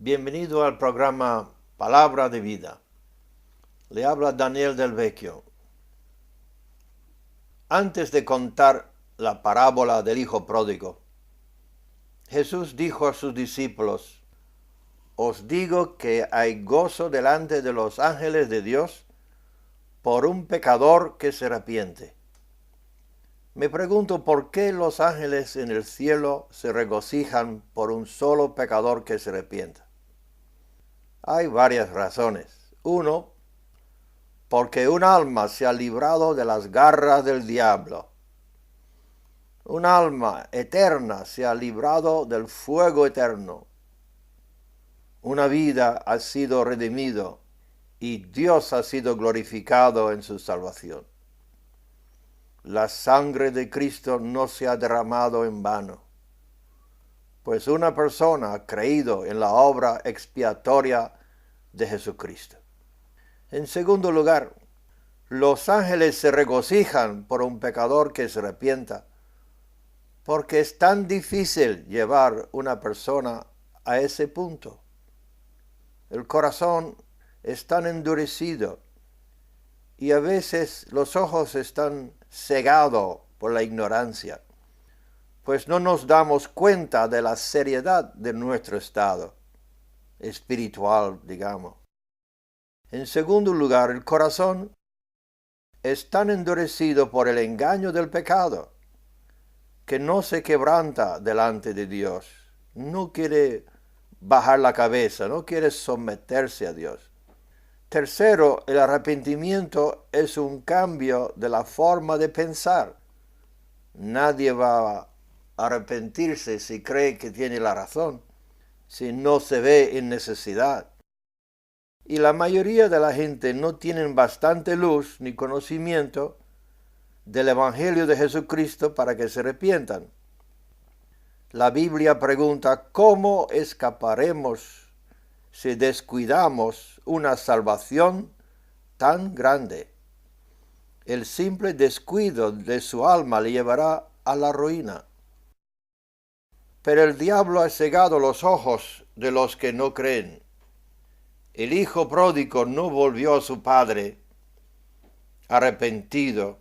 Bienvenido al programa Palabra de Vida. Le habla Daniel Del Vecchio. Antes de contar la parábola del hijo pródigo, Jesús dijo a sus discípulos: Os digo que hay gozo delante de los ángeles de Dios por un pecador que se arrepiente. Me pregunto por qué los ángeles en el cielo se regocijan por un solo pecador que se arrepienta. Hay varias razones. Uno, porque un alma se ha librado de las garras del diablo. Un alma eterna se ha librado del fuego eterno. Una vida ha sido redimido y Dios ha sido glorificado en su salvación. La sangre de Cristo no se ha derramado en vano, pues una persona ha creído en la obra expiatoria de Jesucristo. En segundo lugar, los ángeles se regocijan por un pecador que se arrepienta, porque es tan difícil llevar una persona a ese punto. El corazón es tan endurecido y a veces los ojos están cegados por la ignorancia, pues no nos damos cuenta de la seriedad de nuestro estado espiritual, digamos. En segundo lugar, el corazón es tan endurecido por el engaño del pecado que no se quebranta delante de Dios, no quiere bajar la cabeza, no quiere someterse a Dios. Tercero, el arrepentimiento es un cambio de la forma de pensar. Nadie va a arrepentirse si cree que tiene la razón, si no se ve en necesidad. Y la mayoría de la gente no tienen bastante luz ni conocimiento del Evangelio de Jesucristo para que se arrepientan. La Biblia pregunta: ¿cómo escaparemos si descuidamos una salvación tan grande? El simple descuido de su alma le llevará a la ruina. Pero el diablo ha cegado los ojos de los que no creen. El hijo pródigo no volvió a su padre arrepentido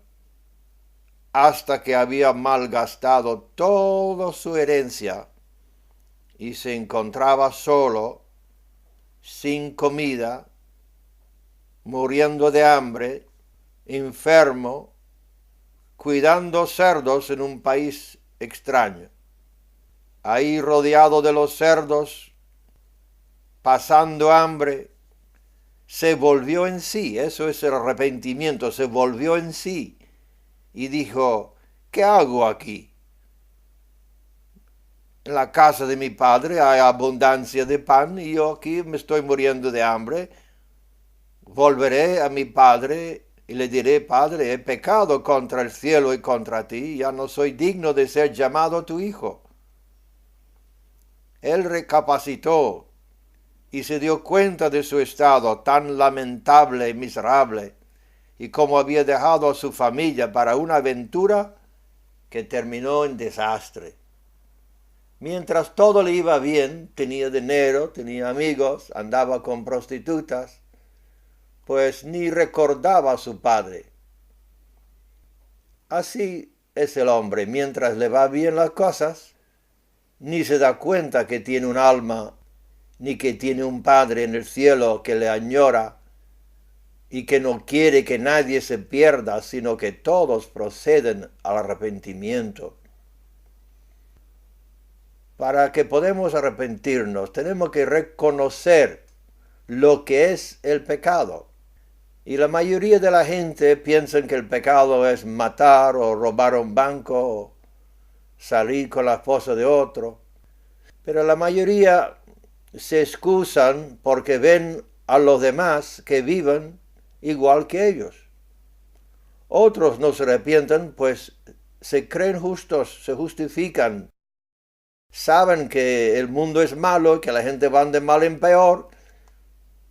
hasta que había malgastado toda su herencia y se encontraba solo, sin comida, muriendo de hambre, enfermo, cuidando cerdos en un país extraño. Ahí rodeado de los cerdos, pasando hambre, se volvió en sí. Eso es el arrepentimiento. Se volvió en sí y dijo: ¿qué hago aquí? En la casa de mi padre hay abundancia de pan y yo aquí me estoy muriendo de hambre. Volveré a mi padre y le diré: Padre, he pecado contra el cielo y contra ti, ya no soy digno de ser llamado tu hijo. Él recapacitó y se dio cuenta de su estado tan lamentable y miserable, y cómo había dejado a su familia para una aventura que terminó en desastre. Mientras todo le iba bien, tenía dinero, tenía amigos, andaba con prostitutas, pues ni recordaba a su padre. Así es el hombre: mientras le va bien las cosas, ni se da cuenta que tiene un alma, ni que tiene un Padre en el cielo que le añora y que no quiere que nadie se pierda, sino que todos proceden al arrepentimiento. Para que podamos arrepentirnos, tenemos que reconocer lo que es el pecado. Y la mayoría de la gente piensa que el pecado es matar o robar un banco o salir con la esposa de otro. Pero la mayoría se excusan porque ven a los demás que viven igual que ellos. Otros no se arrepienten, pues se creen justos, se justifican. Saben que el mundo es malo, que la gente va de mal en peor,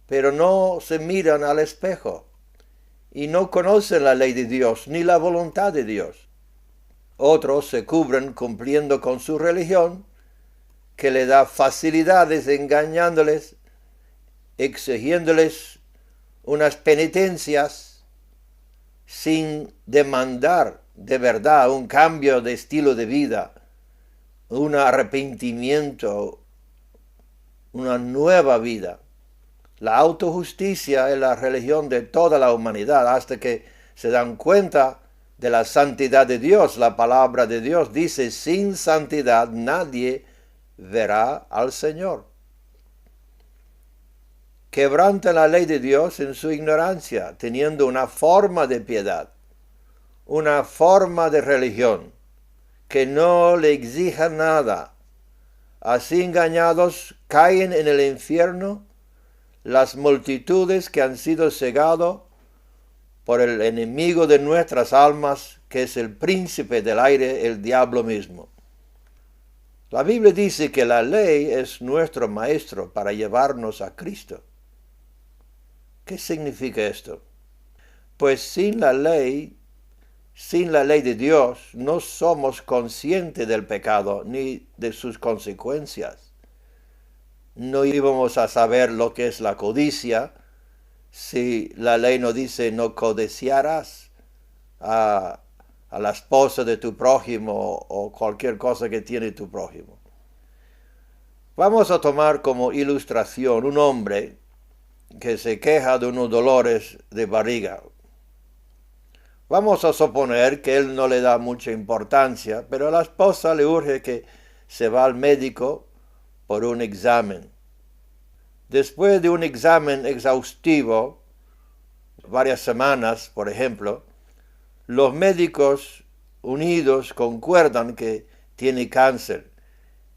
pero no se miran al espejo y no conocen la ley de Dios ni la voluntad de Dios. Otros se cubren cumpliendo con su religión, que le da facilidades engañándoles, exigiéndoles unas penitencias sin demandar de verdad un cambio de estilo de vida, un arrepentimiento, una nueva vida. La autojusticia es la religión de toda la humanidad hasta que se dan cuenta de la santidad de Dios. La palabra de Dios dice, sin santidad nadie verá al Señor. Quebrantan la ley de Dios en su ignorancia, teniendo una forma de piedad, una forma de religión que no le exija nada. Así engañados caen en el infierno las multitudes que han sido cegados por el enemigo de nuestras almas, que es el príncipe del aire, el diablo mismo. La Biblia dice que la ley es nuestro maestro para llevarnos a Cristo. ¿Qué significa esto? Pues sin la ley de Dios, no somos conscientes del pecado ni de sus consecuencias. No íbamos a saber lo que es la codicia si la ley nos dice no codiciarás a la esposa de tu prójimo o cualquier cosa que tiene tu prójimo. Vamos a tomar como ilustración un hombre que se queja de unos dolores de barriga. Vamos a suponer que él no le da mucha importancia, pero a la esposa le urge que se va al médico por un examen. Después de un examen exhaustivo, varias semanas, por ejemplo, los médicos unidos concuerdan que tiene cáncer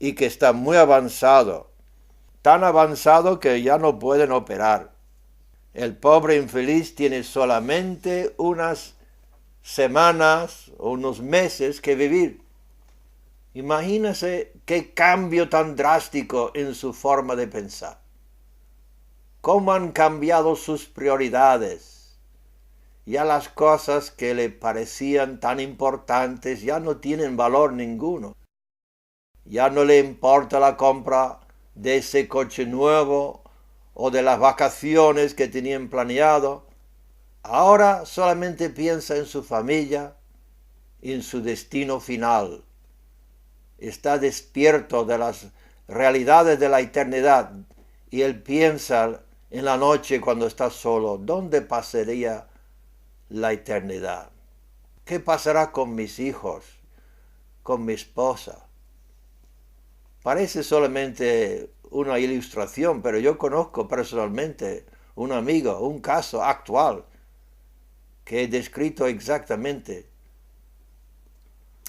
y que está muy avanzado, tan avanzado que ya no pueden operar. El pobre infeliz tiene solamente unas semanas o unos meses que vivir. Imagínese qué cambio tan drástico en su forma de pensar. Cómo han cambiado sus prioridades. Ya las cosas que le parecían tan importantes ya no tienen valor ninguno. Ya no le importa la compra de ese coche nuevo o de las vacaciones que tenían planeado. Ahora solamente piensa en su familia y en su destino final. Está despierto de las realidades de la eternidad y él piensa en la noche cuando está solo, ¿dónde pasaría la eternidad? ¿Qué pasará con mis hijos, con mi esposa? Parece solamente una ilustración, pero yo conozco personalmente un amigo, un caso actual que he descrito exactamente.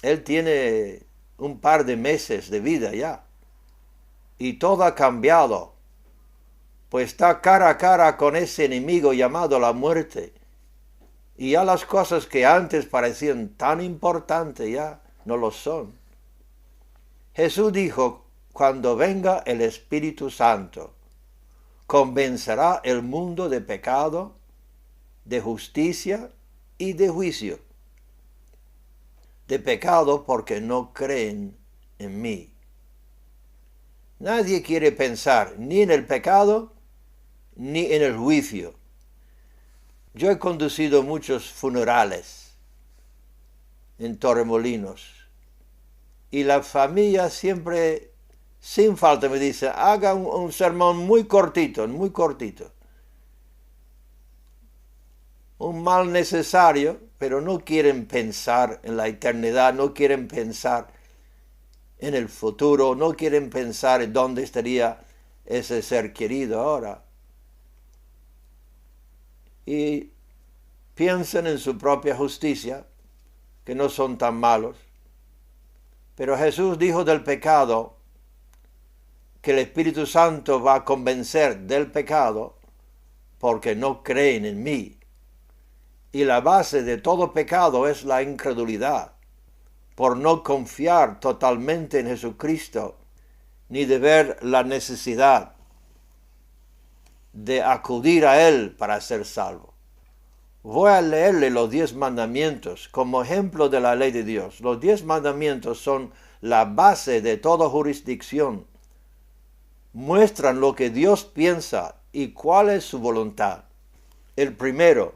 Él tiene un par de meses de vida ya y todo ha cambiado, pues está cara a cara con ese enemigo llamado la muerte, y ya las cosas que antes parecían tan importantes ya no lo son. Jesús dijo, cuando venga el Espíritu Santo, convencerá el mundo de pecado, de justicia y de juicio. De pecado porque no creen en mí. Nadie quiere pensar ni en el pecado ni en el juicio. Yo he conducido muchos funerales en Torremolinos y la familia siempre, sin falta, me dice, haga un sermón muy cortito, un mal necesario, pero no quieren pensar en la eternidad, no quieren pensar en el futuro, no quieren pensar en dónde estaría ese ser querido ahora. Y piensan en su propia justicia, que no son tan malos. Pero Jesús dijo del pecado, que el Espíritu Santo va a convencer del pecado porque no creen en mí. Y la base de todo pecado es la incredulidad, por no confiar totalmente en Jesucristo, ni de ver la necesidad de acudir a Él para ser salvo. Voy a leerle los 10 mandamientos como ejemplo de la ley de Dios. Los 10 mandamientos son la base de toda jurisdicción muestran lo que Dios piensa y cuál es su voluntad. El primero: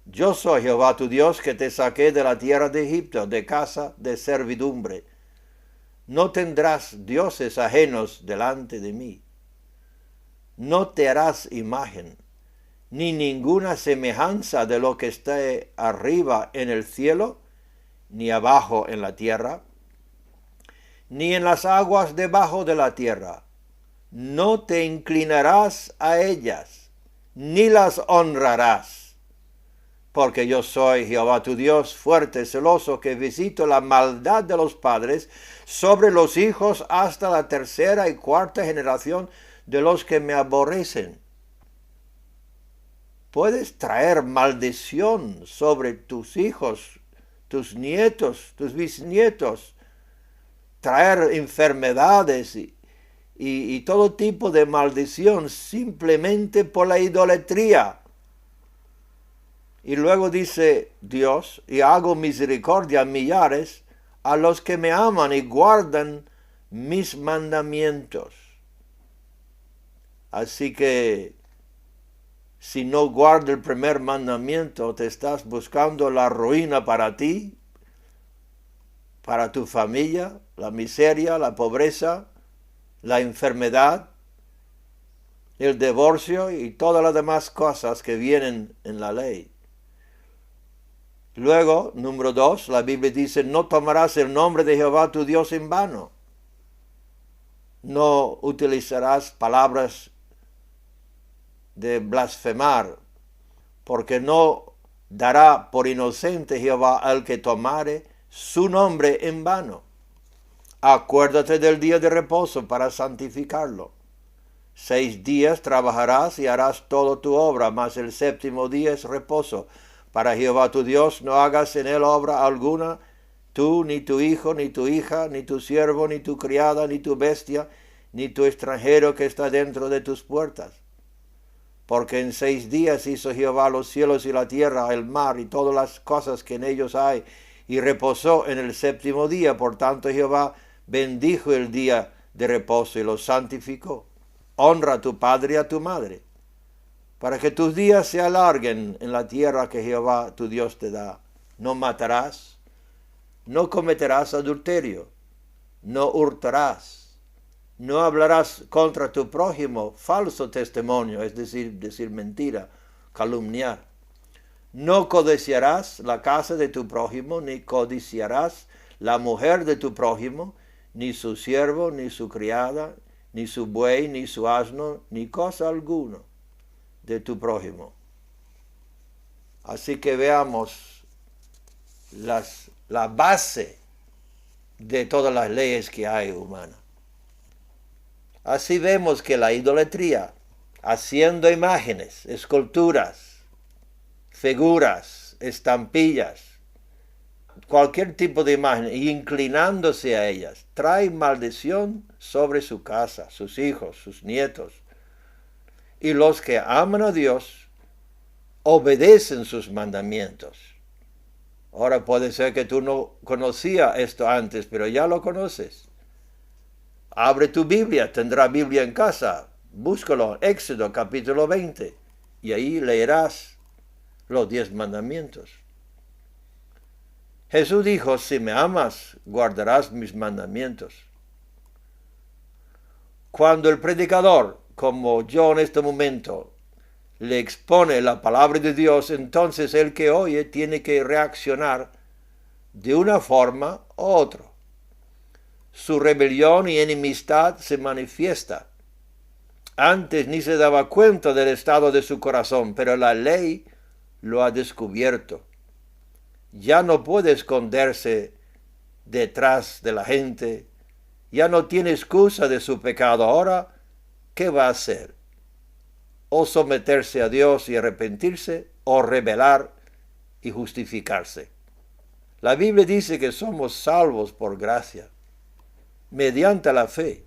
yo soy Jehová tu Dios, que te saqué de la tierra de Egipto, de casa de servidumbre. No tendrás dioses ajenos delante de mí. No te harás imagen, ni ninguna semejanza de lo que esté arriba en el cielo, ni abajo en la tierra, ni en las aguas debajo de la tierra. No te inclinarás a ellas, ni las honrarás, porque yo soy Jehová tu Dios, fuerte, celoso, que visito la maldad de los padres sobre los hijos hasta la tercera y cuarta generación de los que me aborrecen. Puedes traer maldición sobre tus hijos, tus nietos, tus bisnietos, traer enfermedades y todo tipo de maldición simplemente por la idolatría. Y luego dice Dios: y hago misericordia a millares, a los que me aman y guardan mis mandamientos. Así que si no guardas el primer mandamiento, te estás buscando la ruina para ti, para tu familia, la miseria, la pobreza, la enfermedad, el divorcio y todas las demás cosas que vienen en la ley. Luego, número 2, la Biblia dice: no tomarás el nombre de Jehová tu Dios en vano. No utilizarás palabras de blasfemar, porque no dará por inocente Jehová al que tomare su nombre en vano. Acuérdate del día de reposo para santificarlo. 6 días trabajarás y harás toda tu obra, mas el séptimo día es reposo para Jehová tu Dios. No hagas en él obra alguna, tú, ni tu hijo, ni tu hija, ni tu siervo, ni tu criada, ni tu bestia, ni tu extranjero que está dentro de tus puertas. Porque en 6 días hizo Jehová los cielos y la tierra, el mar y todas las cosas que en ellos hay, y reposó en el séptimo día. Por tanto Jehová bendijo el día de reposo y lo santificó. Honra a tu padre y a tu madre, para que tus días se alarguen en la tierra que Jehová tu Dios te da. No matarás, no cometerás adulterio, no hurtarás, no hablarás contra tu prójimo falso testimonio, es decir mentira, calumniar. No codiciarás la casa de tu prójimo, ni codiciarás la mujer de tu prójimo, ni su siervo, ni su criada, ni su buey, ni su asno, ni cosa alguna de tu prójimo. Así que veamos la base de todas las leyes que hay humanas. Así vemos que la idolatría, haciendo imágenes, esculturas, figuras, estampillas, cualquier tipo de imagen, y inclinándose a ellas, trae maldición sobre su casa, sus hijos, sus nietos. Y los que aman a Dios obedecen sus mandamientos. Ahora puede ser que tú no conocías esto antes, pero ya lo conoces. Abre tu Biblia, tendrá Biblia en casa, búscalo, Éxodo capítulo 20, y ahí leerás los 10 mandamientos. Jesús dijo: si me amas, guardarás mis mandamientos. Cuando el predicador, como yo en este momento, le expone la palabra de Dios, entonces el que oye tiene que reaccionar de una forma u otra. Su rebelión y enemistad se manifiesta. Antes ni se daba cuenta del estado de su corazón, pero la ley lo ha descubierto. Ya no puede esconderse detrás de la gente, ya no tiene excusa de su pecado. Ahora, ¿qué va a hacer? O someterse a Dios y arrepentirse, o rebelar y justificarse. La Biblia dice que somos salvos por gracia, mediante la fe,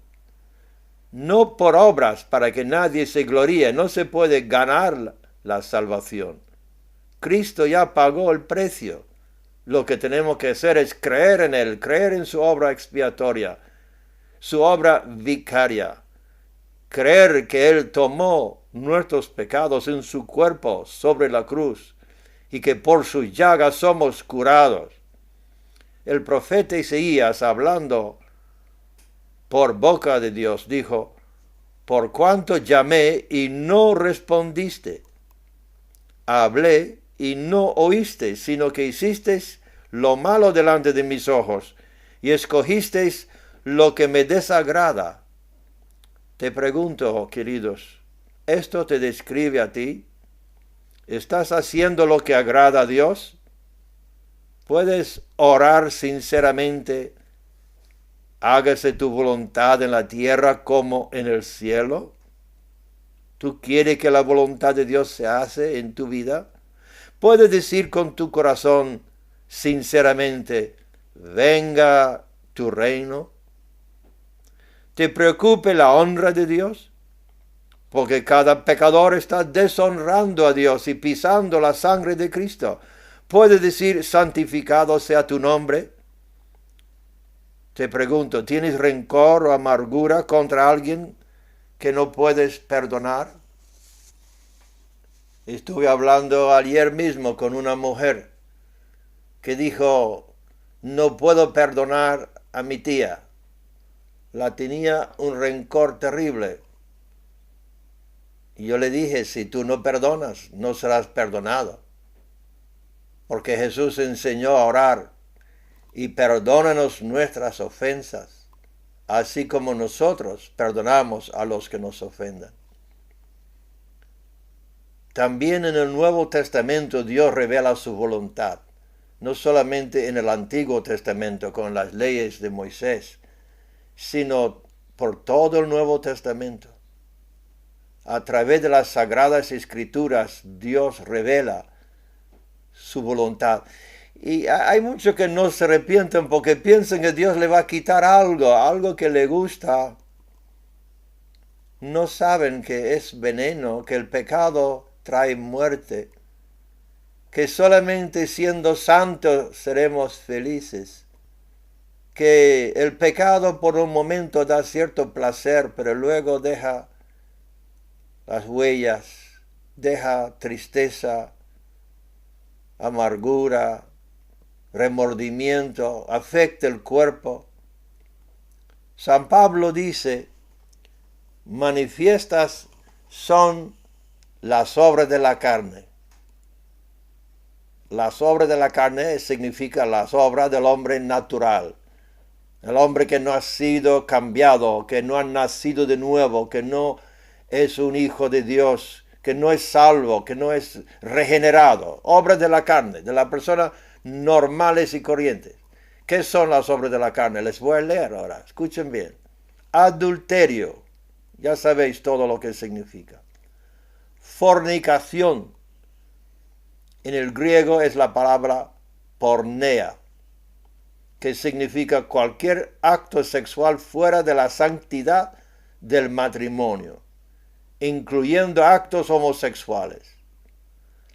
no por obras para que nadie se gloríe. No se puede ganar la salvación. Cristo ya pagó el precio. Lo que tenemos que hacer es creer en Él, creer en su obra expiatoria, su obra vicaria, creer que Él tomó nuestros pecados en su cuerpo sobre la cruz y que por sus llagas somos curados. El profeta Isaías, hablando por boca de Dios, dijo: por cuanto llamé y no respondiste, hablé y no oíste, sino que hicisteis lo malo delante de mis ojos y escogisteis lo que me desagrada. Te pregunto, queridos, ¿esto te describe a ti? ¿Estás haciendo lo que agrada a Dios? ¿Puedes orar sinceramente: hágase tu voluntad en la tierra como en el cielo? ¿Tú quieres que la voluntad de Dios se hace en tu vida? ¿Puedes decir con tu corazón sinceramente: venga tu reino? ¿Te preocupa la honra de Dios? Porque cada pecador está deshonrando a Dios y pisando la sangre de Cristo. ¿Puedes decir: santificado sea tu nombre? Te pregunto, ¿tienes rencor o amargura contra alguien que no puedes perdonar? Estuve hablando ayer mismo con una mujer que dijo: no puedo perdonar a mi tía. La tenía un rencor terrible. Y yo le dije: si tú no perdonas, no serás perdonado. Porque Jesús enseñó a orar: y perdónanos nuestras ofensas, así como nosotros perdonamos a los que nos ofendan. También en el Nuevo Testamento Dios revela su voluntad, no solamente en el Antiguo Testamento con las leyes de Moisés, sino por todo el Nuevo Testamento. A través de las Sagradas Escrituras Dios revela su voluntad. Y hay muchos que no se arrepienten porque piensan que Dios le va a quitar algo que le gusta. No saben que es veneno, que el pecado trae muerte, que solamente siendo santos seremos felices, que el pecado por un momento da cierto placer, pero luego deja las huellas, deja tristeza, amargura, remordimiento, afecta el cuerpo. San Pablo dice: manifiestas son las obras de la carne. Las obras de la carne significa las obras del hombre natural. El hombre que no ha sido cambiado, que no ha nacido de nuevo, que no es un hijo de Dios, que no es salvo, que no es regenerado. Obras de la carne, de la persona normales y corrientes. ¿Qué son las obras de la carne? Les voy a leer ahora, escuchen bien. Adulterio, ya sabéis todo lo que significa. Fornicación, en el griego es la palabra porneia, que significa cualquier acto sexual fuera de la santidad del matrimonio, incluyendo actos homosexuales.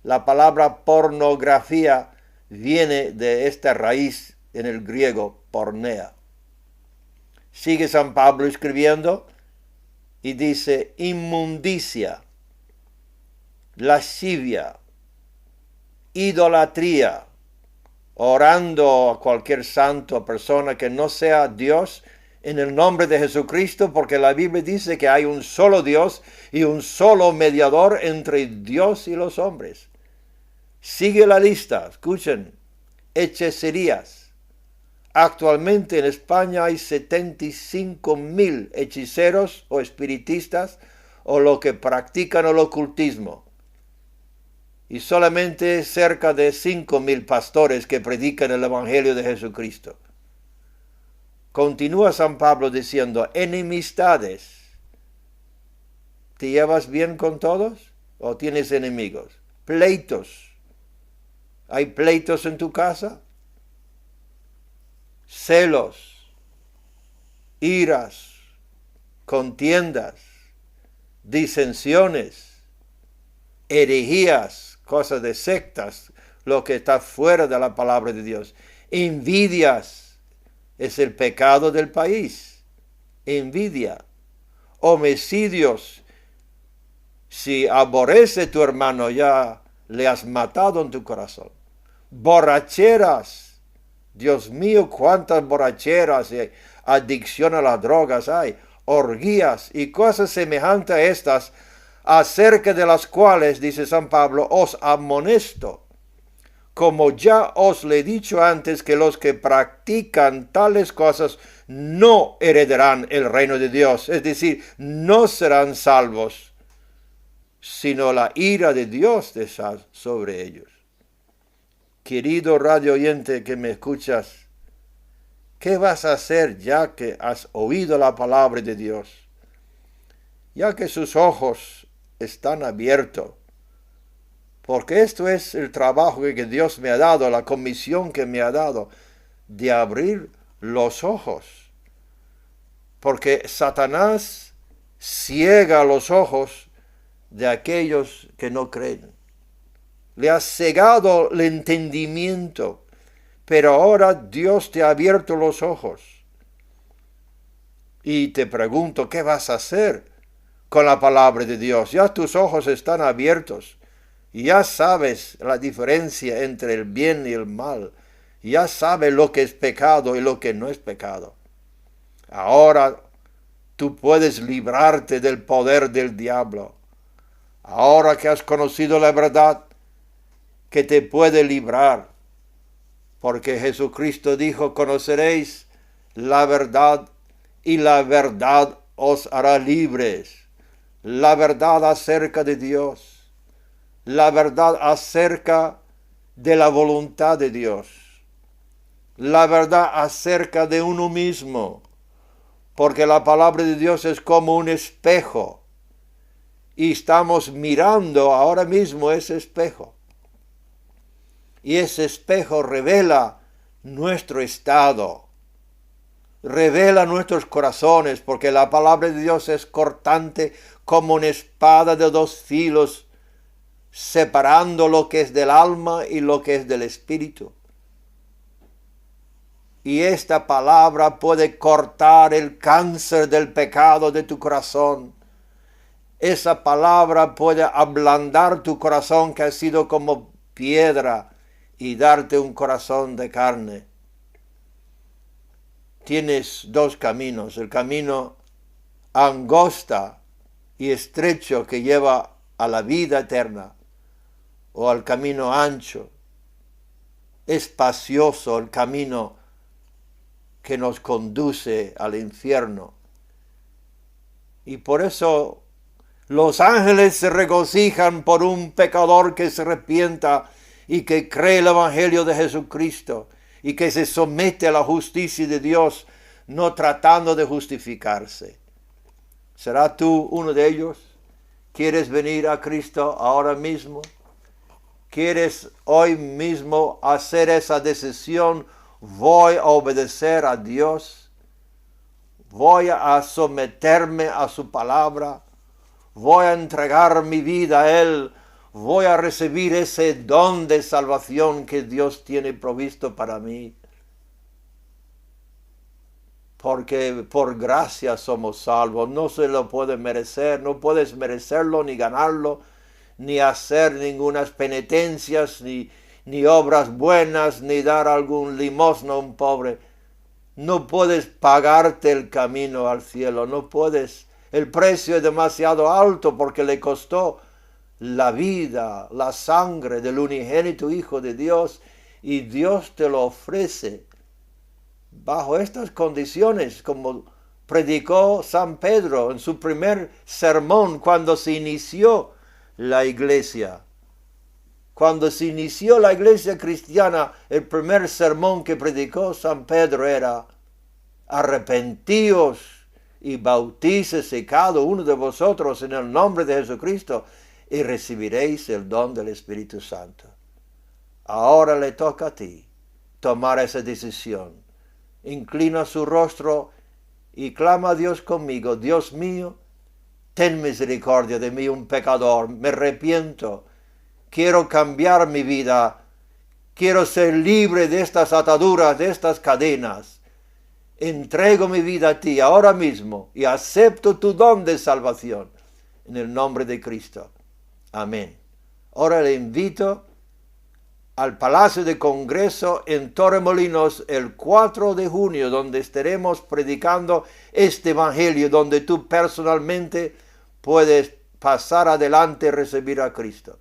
La palabra pornografía viene de esta raíz en el griego, porneia. Sigue San Pablo escribiendo y dice: inmundicia, lascivia, idolatría, orando a cualquier santo o persona que no sea Dios en el nombre de Jesucristo, porque la Biblia dice que hay un solo Dios y un solo mediador entre Dios y los hombres. Sigue la lista, escuchen: hechicerías. Actualmente en España hay 75,000 hechiceros o espiritistas o los que practican el ocultismo. Y solamente cerca de 5,000 pastores que predican el Evangelio de Jesucristo. Continúa San Pablo diciendo: enemistades. ¿Te llevas bien con todos o tienes enemigos? Pleitos. ¿Hay pleitos en tu casa? Celos, iras, contiendas, disensiones, herejías, cosas de sectas, lo que está fuera de la palabra de Dios. Envidias es el pecado del país. Envidia. homicidios. Si aborrece tu hermano, ya le has matado en tu corazón. Borracheras. Dios mío, cuántas borracheras y adicción a las drogas hay. Orgías y cosas semejantes a estas, acerca de las cuales, dice San Pablo, os amonesto, como ya os le he dicho antes, que los que practican tales cosas no heredarán el reino de Dios, es decir, no serán salvos, sino la ira de Dios está sobre ellos. Querido radio oyente que me escuchas, ¿qué vas a hacer ya que has oído la palabra de Dios? Ya que sus ojos están abiertos, porque esto es el trabajo que Dios me ha dado, la comisión que me ha dado, de abrir los ojos. Porque Satanás ciega los ojos de aquellos que no creen. Le ha cegado el entendimiento, pero ahora Dios te ha abierto los ojos. Y te pregunto, ¿qué vas a hacer con la palabra de Dios? Ya tus ojos están abiertos. Ya sabes la diferencia entre el bien y el mal. Ya sabes lo que es pecado y lo que no es pecado. Ahora tú puedes librarte del poder del diablo. Ahora que has conocido la verdad, que te puede librar. Porque Jesucristo dijo, conoceréis la verdad y la verdad os hará libres. La verdad acerca de Dios. La verdad acerca de la voluntad de Dios. La verdad acerca de uno mismo. Porque la palabra de Dios es como un espejo. Y estamos mirando ahora mismo ese espejo. Y ese espejo revela nuestro estado. Revela nuestros corazones. Porque la palabra de Dios es cortante como una espada de dos filos, separando lo que es del alma y lo que es del espíritu. Y esta palabra puede cortar el cáncer del pecado de tu corazón. Esa palabra puede ablandar tu corazón que ha sido como piedra y darte un corazón de carne. Tienes dos caminos, el camino angosta y estrecho que lleva a la vida eterna, o al camino ancho, espacioso, el camino que nos conduce al infierno. Y por eso los ángeles se regocijan por un pecador que se arrepienta y que cree el evangelio de Jesucristo y que se somete a la justicia de Dios, no tratando de justificarse. ¿Será tú uno de ellos? ¿Quieres venir a Cristo ahora mismo? ¿Quieres hoy mismo hacer esa decisión? Voy a obedecer a Dios. Voy a someterme a su palabra. Voy a entregar mi vida a Él. Voy a recibir ese don de salvación que Dios tiene provisto para mí. Porque por gracia somos salvos. No se lo puede merecer. No puedes merecerlo ni ganarlo, ni hacer ningunas penitencias, ni obras buenas, ni dar algún limosna a un pobre. No puedes pagarte el camino al cielo, no puedes. El precio es demasiado alto porque le costó la vida, la sangre del unigénito Hijo de Dios, y Dios te lo ofrece bajo estas condiciones, como predicó San Pedro en su primer sermón cuando se inició la iglesia. Cuando se inició la iglesia cristiana, el primer sermón que predicó San Pedro era: arrepentíos y bautícese cada uno de vosotros en el nombre de Jesucristo y recibiréis el don del Espíritu Santo. Ahora le toca a ti tomar esa decisión. Inclina su rostro y clama a Dios conmigo: Dios mío, ten misericordia de mí, un pecador. Me arrepiento. Quiero cambiar mi vida. Quiero ser libre de estas ataduras, de estas cadenas. entrego mi vida a ti ahora mismo y acepto tu don de salvación en el nombre de Cristo. Amén. Ahora le invito al Palacio de Congreso en Torremolinos el 4 de junio, donde estaremos predicando este evangelio, donde tú personalmente puedes pasar adelante y recibir a Cristo.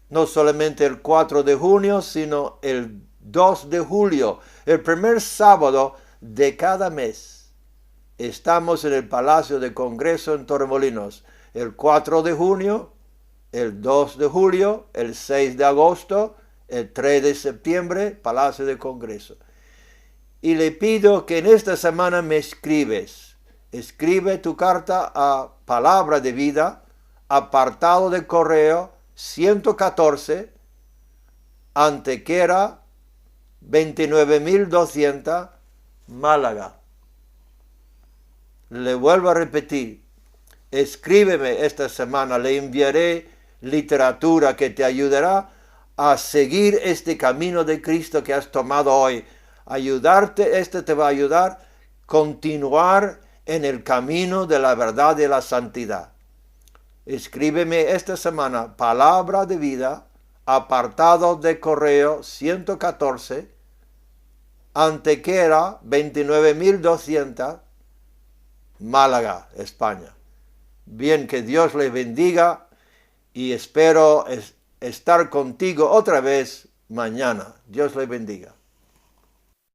No solamente el 4 de junio, sino el 2 de julio, el primer sábado de cada mes. Estamos en el Palacio de Congreso en Torremolinos, el 4 de junio, el 2 de julio, el 6 de agosto, el 3 de septiembre, Palacio de Congreso. Y le pido que en esta semana me escribes. Escribe tu carta a Palabra de Vida, apartado de correo 114, Antequera 29200, Málaga. Le vuelvo a repetir, escríbeme esta semana, le enviaré literatura que te ayudará a seguir este camino de Cristo que has tomado hoy. Ayudarte, te va a ayudar a continuar en el camino de la verdad y la santidad. Escríbeme esta semana, Palabra de Vida, apartado de correo 114, Antequera 29200, Málaga, España. Bien, que Dios les bendiga y espero estar contigo otra vez mañana. Dios les bendiga.